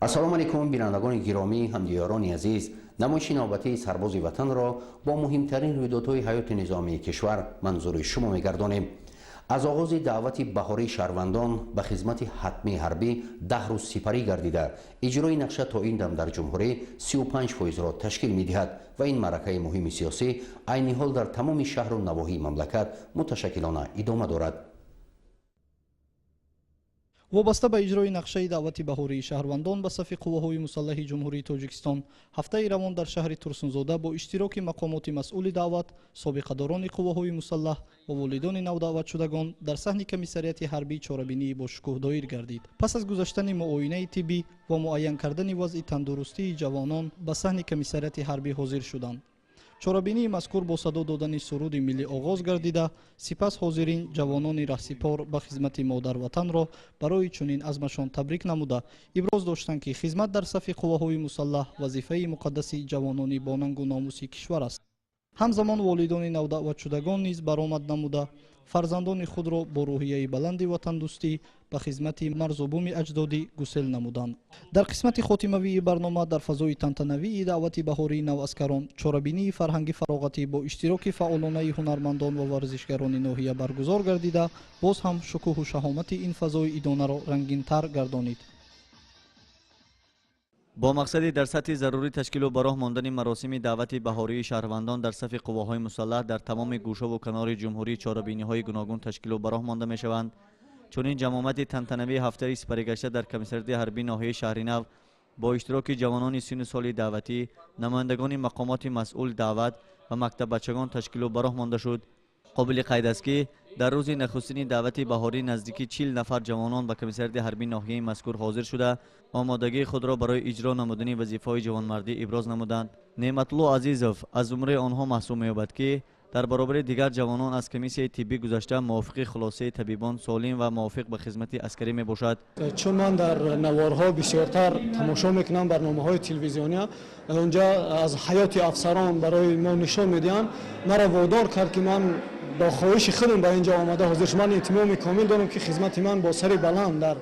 ассалому алайкум бинандагони гиромӣ, ҳамдиёрони азиз. намоиши навбатии сарбози ватанро бо муҳимтарин рӯйдодҳои ҳаёти низомии кишвар манзури шумо мегардонем. аз оғози даъвати баҳории шаҳрвандон ба хизмати ҳатмии ҳарбӣ 10 рӯз сипарӣ гардида, иҷрои нақша то ин дам дар ҷумҳурӣ 35%-ро ташкил медиҳад ва ин маъракаи муҳими сиёсӣ айни ҳол дар тамоми шаҳру навоҳии мамлакат муташаккилона идома дорад. вобаста ба иҷрои нақшаи даъвати баҳории шаҳрвандон ба сафи қувваҳои мусаллаҳи ҷумҳурии тоҷикистон ҳафтаи равон дар шаҳри турсунзода бо иштироки мақомоти масъули даъват, собиқадорони қувваҳои мусаллаҳ ва волидони навдаъватшудагон дар саҳни комиссарияти ҳарбии чорабинии бошукӯҳ доир гардид. пас аз гузаштани муоинаи тиббӣ ва муайян кардани вазъи тандурустии ҷавонон ба саҳни комиссарияти ҳарбӣ ҳозир шуданд. чорабинии мазкур бо садо додани суруди миллӣ оғоз гардида, сипас ҳозирин ҷавонони раҳсипор ба хизмати модарватанро барои чунин азмашон табрик намуда, иброз доштанд ки хизмат дар сафи қувваҳои мусаллаҳ вазифаи муқаддаси ҷавонони бо нангу номуси кишвар аст. ҳамзамон волидони навдаъватшудагон низ баромад намуда, фарзандони худро бо рӯҳияи баланди ватандӯстӣ ба хизмати марзубуми аҷдодӣ гусел намуданд. дар қисмати хотимавии барнома дар фазои тантанавии даъвати баҳории наваскарон чорабинии фарҳанги фароғатӣ бо иштироки фаъолонаи ҳунармандон ва варзишгарони ноҳия баргузор гардида, боз ҳам шукӯҳу шаҳомати ин фазои идонаро рангинтар гардонид. бо мақсади дар сатҳи зарурӣ ташкилу ба роҳ мондани маросими даъвати баҳории шаҳрвандон дар сафи қувваҳои мусаллаҳ дар тамоми гӯшаву канори ҷумҳурӣ чорабиниҳои гуногун ташкилу ба роҳ монда мешаванд. чунин ҷамомати тантанавии ҳафтаи сипаригашта дар комиссарияти ҳарбии ноҳияи шаҳри нав бо иштироки ҷавонони синну соли даъватӣ, намояндагони мақомоти масъул даъват ва мактаббачагон ташкилу ба роҳ монда шуд. қобили қайд аст ки дар рӯзи нахустини даъвати баҳорӣ наздики 40 нафар ҷавонон ба комиссарияти ҳарбии ноҳияи мазкур ҳозир шуда, омодагии худро барои иҷро намудани вазифаҳои ҷавонмардӣ иброз намуданд. неъматулло азизов аз зумраи онҳо маҳсуб меёбад ки дар баробари дигар ҷавонон аз комиссияи тиббӣ гузашта мувофиқи хулосаи табибон солим ва мувофиқ ба хизмати аскарӣ мебошад. чун ман дар наворҳо бисёртар тамошо мекунам, барномаҳои телевизиония, онҷа аз ҳаёти афсарон барои мо нишон медиҳанд. маро водор кард ки ман با خواهش خودم با اینجا آمده حاضر شدم. من اطمینان کامل دارم که خدمت من با سر بلند در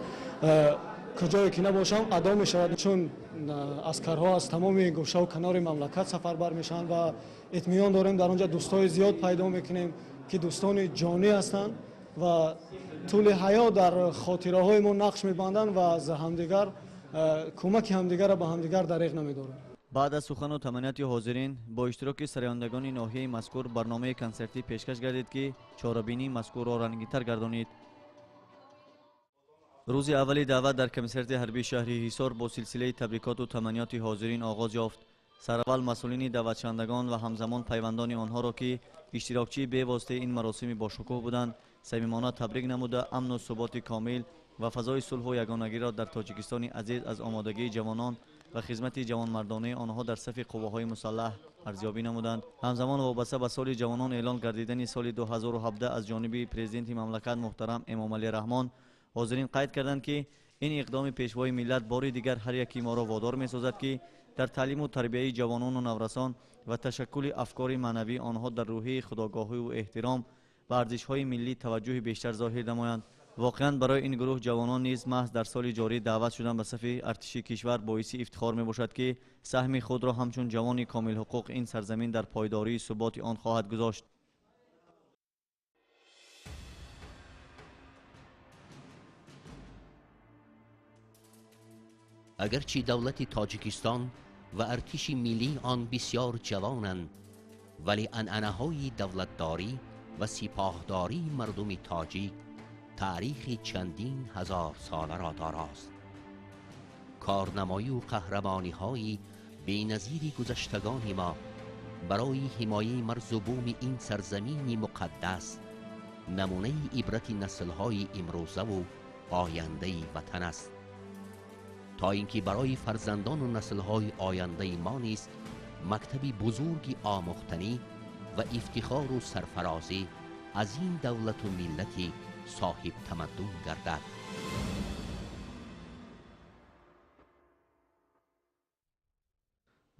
کجایی که نباشم ادا میشود، چون عسکرها از تمام گوشه و کنار مملکت سفربر میشن و اطمینان داریم در آنجا دوستای زیاد پیدا میکنیم که دوستان جانی هستند و طول حیات در خاطره های ما نقش میبندند و از همدیگر کمک همدیگر را به همدیگر دریغ نمیداریم. بعد از سخن و تمنیات حاضرین با اشتراک سرایندگان ناحیه مذکور برنامه کنسرتی پیشکش گردید که چهاربینی مذکور را رنگین‌تر گردانید. روز اولی دعوت در کمیساریات حربی شهری حصار با سلسله تبریکات و تمنیات حاضرین آغاز یافت. سرول مسئولین دعوتشندگان و همزمان پیوندان آنها را که اشتراکچی به واسطه این مراسم با شکوه بودند صمیمانه تبریک نموده امن و ثبات کامل و فضای صلح و یگانگی را در تاجیکستان عزیز از آمادگی جوانان و خدمت جوانمردانه آنها در صف قوه‌های مسلح ارزیابی نمودند. همزمان وابسته به سال جوانان اعلان گردیدن سال 2017 از جانب پرزیدنت مملکت محترم امام علی رحمان حاضرین قید کردند که این اقدام پیشوای ملت بار دیگر هر یکی ما را وادار می‌سازد که در تعلیم و تربیت جوانان و نورسان و تشکل افکار معنوی آنها در روحیه خودآگاهی و احترام و ارزش‌های ملی توجه بیشتر ظاهر نمایند. واقعا برای این گروه جوانان نیز محض در سال جاری دعوت شدن به صف ارتش کشور باعث افتخار می باشد که سهم خود را همچون جوانی کامل حقوق این سرزمین در پایداری ثبات آن خواهد گذاشت. اگرچه دولت تاجیکستان و ارتش ملی آن بسیار جوانند، ولی عنعنه‌های دولتداری و سپاهداری مردم تاجیک تاریخ چندین هزار ساله را داراست. کارنمایی و قهرمانی های بی‌نظیر گذشتگان ما برای حمایه مرز و بوم این سرزمین مقدس نمونه عبرت نسل های امروزه و آینده وطن است، تا اینکه برای فرزندان و نسل های آینده ما نیز مکتبی بزرگی آموختنی و افتخار و سرفرازی از این دولت و ملتی صاحب تمدن گردد.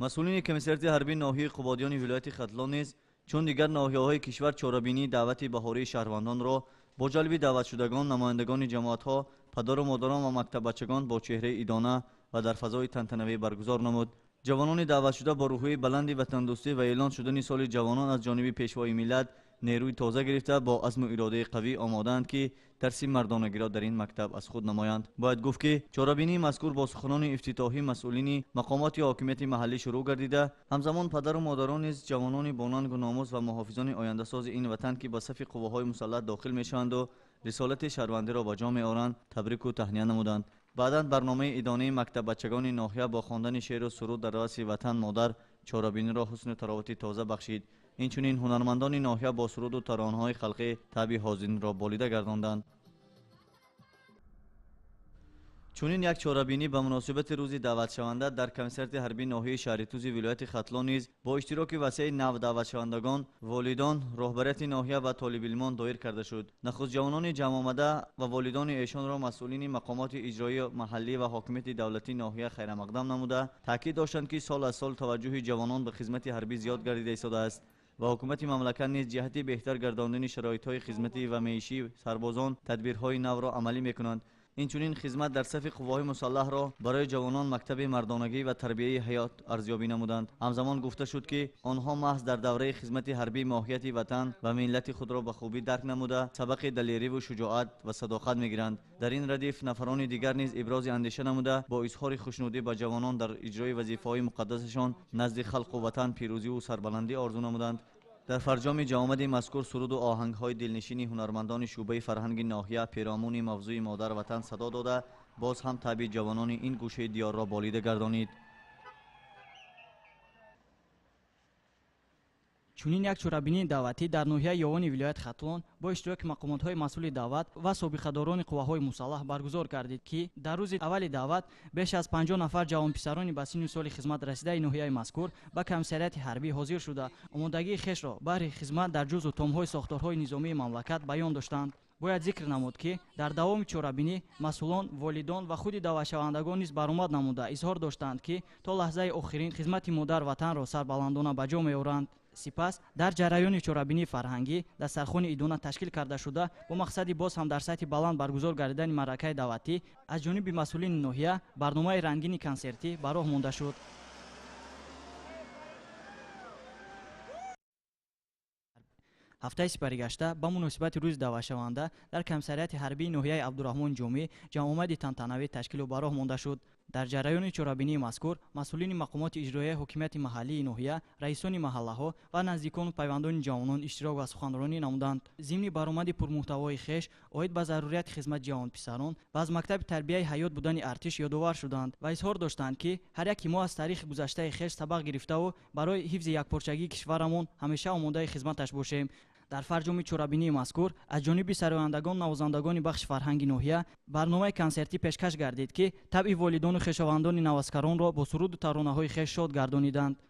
مسئولین کمیساریات حربی ناحیه قبادیان ولایت ختلان نیز چون دیگر ناحیه‌های کشور چهاربینی دعوت بهاری شهروندان را با جلب دعوت شدگان، نمایندگان جماعت‌ها، پدر و مادران و مکتب بچگان با چهره ایدانه و در فضای تنتنوی برگزار نمود. جوانان دعوت شده با روحیه بلندی وطندوستی و اعلان شدن سال جوانان از جانب پیشوای ملت نیروی تازه گرفته با عزم و اراده قوی آماده‌اند که درس مردانگی را در این مکتب از خود نمایند. باید گفت که چاره‌بینی مذکور با سخنان افتتاحی مسئولین مقامات حاکمیت محلی شروع گردیده، همزمان پدر و مادران نیز جوانان با ننگ و ناموس و محافظان آینده ساز این وطن که به صف قواهای مسلح داخل میشوند و رسالت شهروندی را به جا می‌آورند تبریک و تهنیه نمودند. بعداً برنامه ادانه مکتب بچگان ناحیه با خواندن شعر و سرود در رأس وطن مادر چاره‌بینی را حسن و تراوت تازه بخشید. اینچنین هنرمندان ناحیه با سرود و ترانه‌های خلقی طبع حاضرین را بالیده گرداندند. چونین یک چاره‌بینی به مناسبت روز دعوت شونده در کمیسریت حربی ناحیه شهرتوز ولایت ختلان نیز با اشتراک وسیع نو دعوت شوندگان، والدان، رهبریت ناحیه و طالب علمان دایر کرده شد. نخست جوانان جمع آمده و والدان ایشان را مسئولین مقامات اجرایی محلی و حاکمیت دولتی ناحیه خیر مقدم نموده تاکید داشتند که سال از سال توجه جوانان به خدمت حربی زیاد گردیده ایستاده است و حکومت مملکت نیز جهت بهتر گرداندن شرایط‌های خدمتی و معیشی سربازان تدبیرهای نو را عملی می‌کنند. اینچنین خدمت در صف قوای مسلح را برای جوانان مکتب مردانگی و تربیت حیات ارزیابی نمودند. همزمان گفته شد که آنها محض در دوره خدمت حربی ماهیت وطن و ملت خود را به خوبی درک نموده سبق دلیری و شجاعت و صداقت میگیرند. در این ردیف نفران دیگر نیز ابراز اندیشه نموده با اظهار خوشنودی به جوانان در اجرای وظیفه‌های مقدسشان نزد خلق و وطن پیروزی و سربلندی آرزو نمودند. در فرجام جامد مذکور سرود و آهنگ‌های دلنشین هنرمندان شعبه فرهنگ ناحیه پیرامون موضوع مادر وطن صدا داده باز هم طبع جوانان این گوشه دیار را بالیده گردانید. چونین یک چوره‌بینی دعوتی در ناحیه یوان ولایت ختلان با اشتراک مقامات‌های مسئول دعوت و سابقه‌داران قواهای مسلح برگزار گردید که در روز اول دعوت بیش از 50 نفر جوانپسران به سن و سال خدمت رسیده ناحیه مذکور به کمیسریت حربی حاضر شده آمادگی خویش را برای خدمت در جزء تم‌های ساختارهای نظامی مملکت بیان داشتند. باید ذکر نمود که در دوام چوره‌بینی مسئولان، والدان و خود دعوتشوندگان نیز برآمد نموده اظهار داشتند که تا لحظه آخرین خدمت مادر وطن را سربلندانه به جا می‌آورند. سپس در جریان چوره‌بینی فرهنگی دسترخوان ادانه تشکیل کرده شده با مقصد باز هم در سطح بلند برگزار گردیدن معرکه دعوتی از جانب مسئولین ناحیه برنامه رنگین کنسرتی به راه مانده شد. هفته سپری گشته به مناسبت روز دعوت شونده در کمیسریت حربی ناحیه عبدالرحمن جامی جمع تنتنوی تشکیل و به راه مانده شد. در جریان چوره‌بینی مذکور مسئولین مقامات اجرایی حکومت محلی ناحیه، رئیسان محله‌ها و نزدیکان و پیوندان جوانان اشتراک و سخنرانی نمودند. ضمن برآمد پرمحتوای خویش اوید به ضرورت خدمت جوانپسران و از مکتب تربیت حیات بودن ارتش یادآور شدند و اظهار داشتند که هر یک ما از تاریخ گذشته خویش سبق گرفته و برای حفظ یکپارچگی کشورمان همیشه آماده خدمتش باشیم. در فرجام چوره‌بینی مذکور از جانب سرایندگان نوازندگان بخش فرهنگ ناحیه برنامه کنسرتی پیشکش گردید که طبع والدان و خویشاوندان نوازکاران را با سرود و ترانه‌های خویش شاد گردانیدند.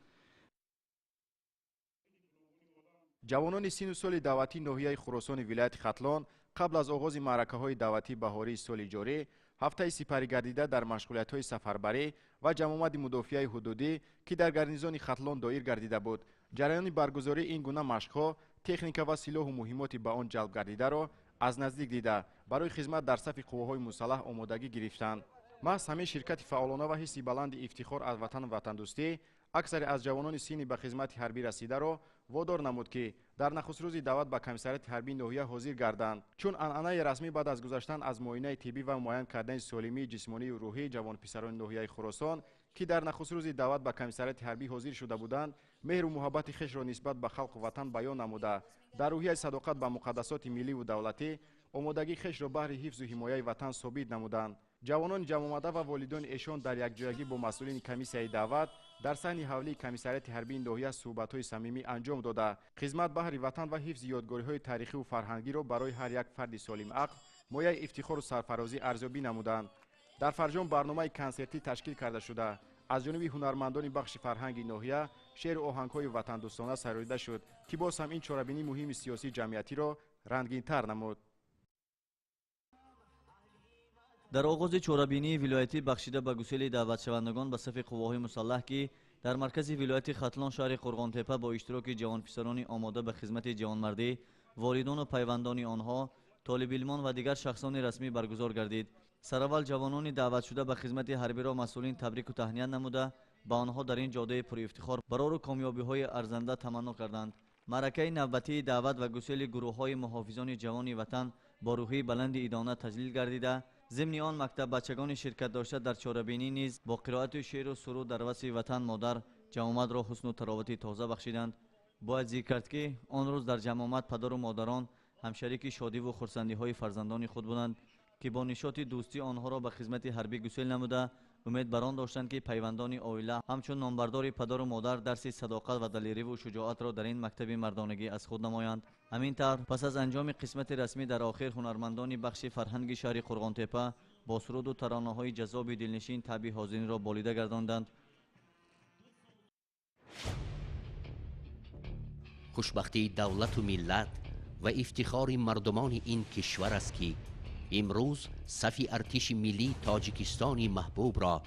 جوانان سن و سال دعوتی ناحیه خراسان ولایت ختلان قبل از آغاز معرکه‌های دعوتی بهاری سال جاری هفته سپری گردیده در مشغولیت‌های سفربری و جمع‌آمد مدافعه حدودی که در گارنیزون ختلان دایر گردیده بود. جریان برگزاری این گونه مشق‌ها تکنیک و سلاح و مهمات به آن جلب گردیده را از نزدیک دیده برای خدمت در صف قواهای مسلح آمادگی گرفتند. محض همه شرکت فعالانه و حس بلند افتخار از وطن و وطندوستی اکثر از جوانان سن به خدمت حربی رسیده را وادار نمود که در نخست روز دعوت به کمیسریت حربی ناحیه حاضر گردند، چون عنعنه رسمی بعد از گذشتن از معاینه طبی و معاین کردن سالمی جسمانی و روحی جوانپسران ناحیه خراسان که در نخست روز دعوت به کمیسریت حربی حاضر شده بودند مهر و محبت خویش را نسبت به خلق و وطن بیان نموده در روحیه صداقت به مقدسات ملی و دولتی آمادگی خویش را بهر حفظ و حمایت وطن ثابت نمودند. جوانان جمع آمده و والدان ایشان در یکجایی با مسئولین کمیسیای دعوت در صحن حولی کمیسریت حربی ناحیه صحبت‌های صمیمی انجام داده خدمت بهر وطن و حفظ یادگاری‌های تاریخی و فرهنگی را برای هر یک فرد سالم عقل مایه افتخار و سرفرازی ارزیابی نمودند. در فرجام برنامه کنسرتی تشکیل کرده شده از جانب هنرمندان بخش فرهنگ ناحیه شعر و آهنگ‌های وطن دوستانه سراییده شد که باز هم این چاره‌بینی مهم سیاسی جمعیتی را رنگین‌تر نمود. در آغاز چوره‌بینی ولایتی بخشیده به گسیل دعوت شوندگان به صف قواهای مسلح که در مرکز ولایت ختلان شهر قرغانتپه با اشتراک جوانپسران آماده به خدمت جوانمردی، والدان و پیوندان آنها، طالب علمان و دیگر شخصان رسمی برگزار گردید. سرول جوانان دعوت شده به خدمت حربی را مسئولین تبریک و تهنیت نموده با آنها در این جاده پر افتخار برای کامیابی‌های ارزنده تمنا کردند. معرکه نوبتی دعوت و گسیل گروه‌های محافظان جوان وطن با روحی بلند ایدانه تجلیل گردیده، ضمن آن مکتب بچگان شرکت داشته در چاره‌بینی نیز با قرائت شعر و سرود در وصف وطن مادر جماعت را حسن و تراوت تازه بخشیدند. باید ذکر کرد که آن روز در جماعت پدر و مادران همشریک شادی و خرسندی‌های فرزندان خود بودند که با نشاط دوستی آنها را به خدمت حربی گسیل نموده امید بر آن داشتند که پیوندان عائله همچون نامبردار پدر و مادر درس صداقت و دلیری و شجاعت را در این مکتب مردانگی از خود نمایند. همین طور پس از انجام قسمت رسمی در آخر هنرمندان بخش فرهنگ شهر قرغان‌تپه با سرود و ترانه‌های جذاب دلنشین طبع حاضرین را بالیده گرداندند. خوشبختی دولت و ملت و افتخار مردمان این کشور است که امروز صف ارتش ملی تاجیکستان محبوب را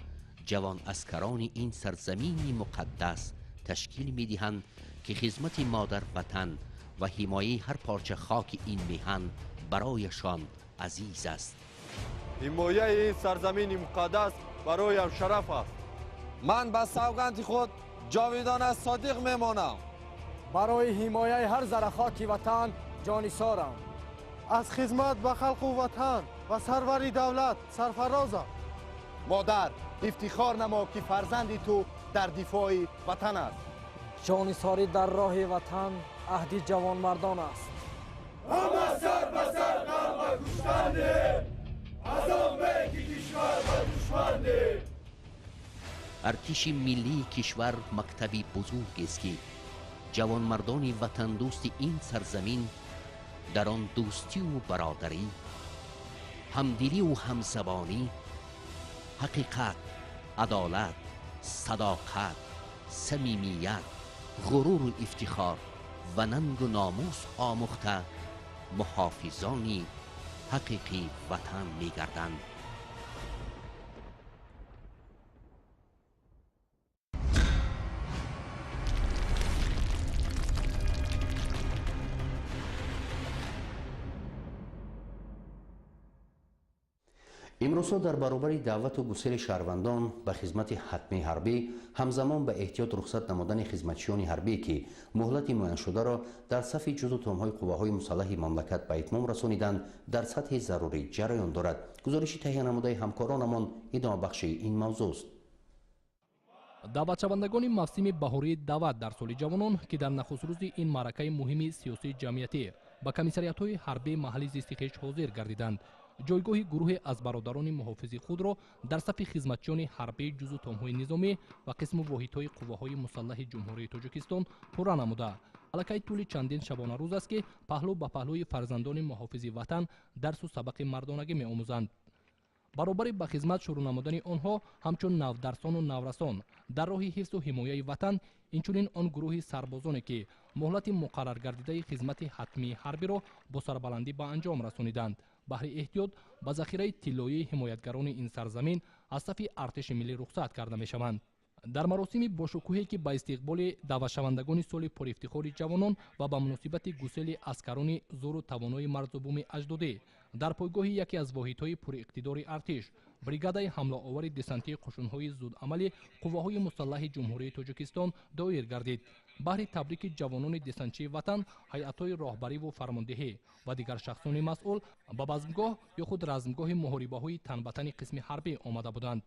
جوان اسکران این سرزمین مقدس تشکیل می دهند که خدمت مادر وطن و حمایه هر پارچه خاک این میهن برایشان عزیز است. حمایه این سرزمین مقدس برایم شرف است. من به سوگند خود جاویدانه صادق میمانم. برای حمایه هر ذره خاک وطن جان سارم. از خدمت به خلق و وطن و سروری دولت سرفرازم. مادر افتخار نما که فرزند تو در دفاع وطن است. جان ساری در راه وطن عهد جوان مردان است. همه سر به سر غم و کشتنده از آن به که کشور و دشمنده. ارتش ملی کشور مکتبی بزرگ است که جوان مردان وطن دوست این سرزمین در آن دوستی و برادری، همدلی و همزبانی، حقیقت، عدالت، صداقت، صمیمیت، غرور و افتخار و ننگ و ناموس آموخته محافظانی حقیقی وطن می‌گردند. امروزها در برابر دعوت و گسیل شهروندان به خدمت حتمی حربی همزمان به احتیاط رخصت نمودن خدمتچیان حربی که مهلت معین شده را در صف جزو تامهای قواهای مسلح مملکت به اتمام رسانیدند در سطح ضروری جریان دارد. گزارش تهیه نموده همکارانمان ادامه بخش این موضوع است. دعوتشوندگان موسم بهاری دعوت در سال جوانان که در نخست روز این معرکه مهم سیاسی جمعیتی به کمیسریات‌های حربی محلی زیست خویش حاضر گردیدند. جایگاه گروه از برادران محافظ خود را در صف خدمتچیان حربی جزو تامهای نظامی و قسم واحدهای قواهای مسلح جمهوری تاجیکستان پورا نموده الکی طول چندین شبانه روز است که پهلو به پهلوی فرزندان محافظ وطن درس و سبق مردانگی می آموزند. برابر به خدمت شروع نمودن آنها همچون نودرسان و نورسان در راه حفظ و حمایه وطن، اینچنین آن گروه سربازانی که مهلت مقرر گردیده خدمت حتمی حربی را با سربلندی به انجام رسانیدند بهر احتیاط به ذخیره طلایی حمایتگران این سرزمین از صف ارتش ملی رخصت کرده می شوند. در مراسم باشکوهی که به استقبال دعوتشوندگان سال پر افتخار جوانان و به مناسبت گسیل عسکران زور و توانای مرزبوم اجداده در پایگاه یکی از واحدهای پر اقتدار ارتش بریگادای حمله آور دسنتی قشونهای زود عمل قواهای مسلح جمهوری تاجیکستان دایر گردید. بهر تبریک جوانان دسنچی وطن، هیئت‌های راهبری و فرماندهی و دیگر شخصان مسئول به بزمگاه یا خود رزمگاه محاربه‌های تن به تن قسم حربی آمده بودند.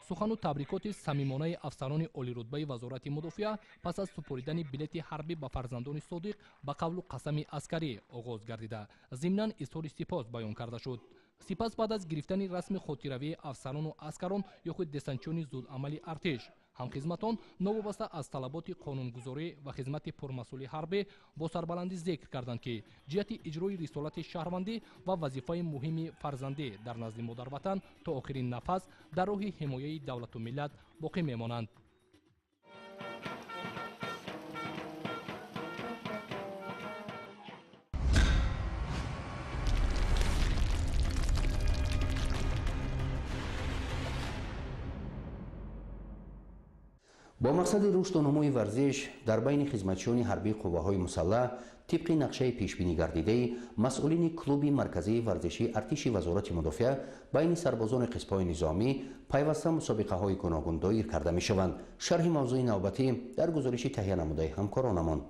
سخن و تبریکات صمیمانه افسران عالی رتبه وزارت مدافعه پس از سپردن بلیت حربی به فرزندان صادق به قول و قسم عسکری آغاز گردیده ضمناً اظهار سپاس بیان کرده شد. سپس بعد از گرفتن رسم خاطرروی افسران و عسکران یا خود دسنچیان زود عمل ارتش، همخدمتان نوابسته از طلبات قانونگذاری و خدمت پرمسئولی حربی با سربلندی ذکر کردند که جهت اجرای رسالت شهروندی و وظیفه مهم فرزندی در نزد مادر وطن تا آخرین نفس در راه حمایه دولت و ملت باقی میمانند. با مقصد رشد و نموی ورزش در بین خدمتچیان حربی قوه‌های مسلح طبق نقشه پیشبینی گردیده مسئولین کلوب مرکزی ورزشی ارتش وزارت مدافع بین سربازان قسم‌های نظامی پیوسته مسابقه‌های گوناگون دایر کرده می‌شوند. شرح موضوع نوبتی در گزارش تهیه نموده همکارانمان.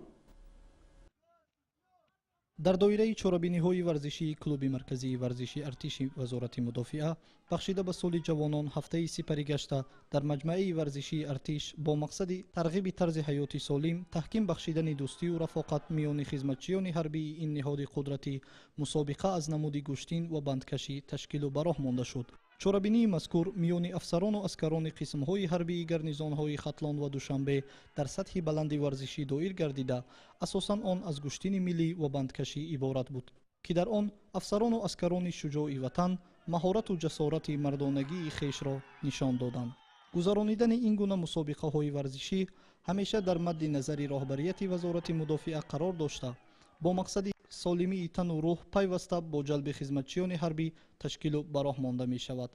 در دایره چارابینی‌های ورزشی کلوب مرکزی ورزشی ارتش وزارت مدافع بخشیده به سال جوانان هفته سپری گشته در مجمع ورزشی ارتش با مقصد ترغیب طرز حیات سالم، تحکیم بخشیدن دوستی و رفاقت میان خدمتچیان حربی این نهاد قدرتی، مسابقه از نمود گشتین و بندکشی تشکیل و براه مانده شد. چارابینی مذکور میان افسران و اسکران قسم‌های حربی گارنیزون‌های ختلان و دوشنبه در سطح بلند ورزشی دایر گردیده، اساساً آن از گشتین ملی و بندکشی عبارت بود که در آن افسران و اسکران شجاع وطن مهارت و جسارت مردانگی خویش را نشان دادند. گذرانیدن این گونه مسابقه‌های ورزشی همیشه در مد نظر راهبریت وزارت مدافع قرار داشته با مقصد سالمی تن و روح پیوسته با جلب خدمتچیان حربی تشکیل و براه مانده می شود.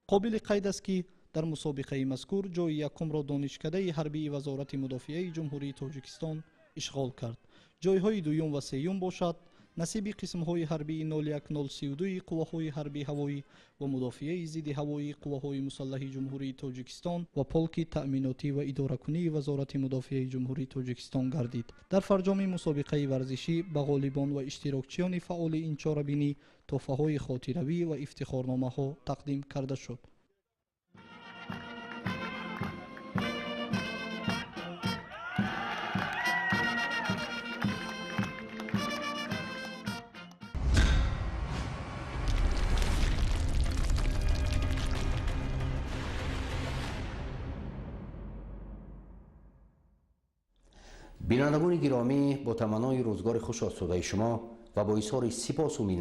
قابل قید است که در مسابقه مذکور جای یکم را دانشکده حربی وزارت مدافع جمهوری تاجیکستان اشغال کرد. جایهای دوم و سوم باشد نصیب قسم‌های حربی 01032 قوه‌های حربی هوایی و مدافعه ضد هوایی قوه‌های مسلح جمهوری تاجیکستان و پولک تأمیناتی و اداره‌کنی وزارت مدافع جمهوری تاجیکستان گردید. در فرجام مسابقه ورزشی به غالبان و اشتراکچیان فعال این چارابینی تحفه‌های خاطروی و افتخارنامه‌ها تقدیم کرده شد. بینندگان گرامی، با تمنای روزگار خوش آسوده شما و با ایثار سپاس و